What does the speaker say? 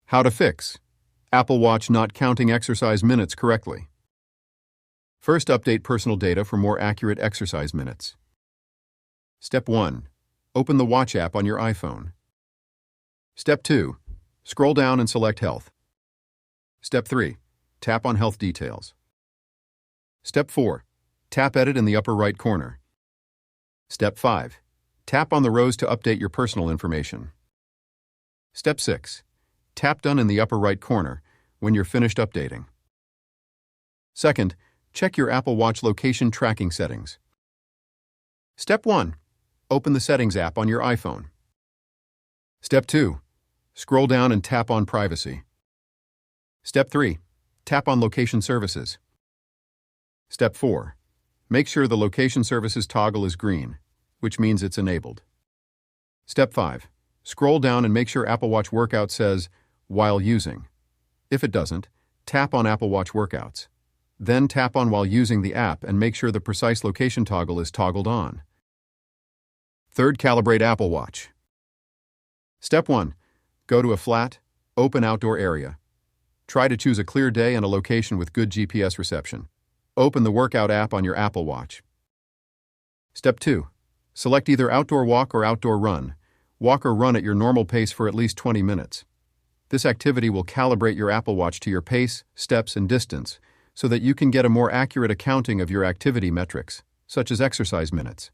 How to fix Apple Watch not counting exercise minutes correctly. First, update personal data for more accurate exercise minutes. Step 1. Open the Watch app on your iPhone. Step 2. Scroll down and select Health. Step 3. Tap on Health Details. Step 4. Tap Edit in the upper right corner. Step 5. Tap on the rows to update your personal information. Step 6. Tap Done in the upper right corner when you're finished updating. Second, check your Apple Watch location tracking settings. Step 1. Open the Settings app on your iPhone. Step 2. Scroll down and tap on Privacy. Step 3. Tap on Location Services. Step 4. Make sure the Location Services toggle is green, which means it's enabled. Step 5. Scroll down and make sure Apple Watch Workout says, While using. If it doesn't, tap on Apple Watch Workouts. Then tap on While using the app and make sure the precise location toggle is toggled on. Third, calibrate Apple Watch. Step 1. Go to a flat, open outdoor area. Try to choose a clear day and a location with good GPS reception. Open the Workout app on your Apple Watch. Step 2. Select either outdoor walk or outdoor run. Walk or run at your normal pace for at least 20 minutes. This activity will calibrate your Apple Watch to your pace, steps, and distance so that you can get a more accurate accounting of your activity metrics, such as exercise minutes.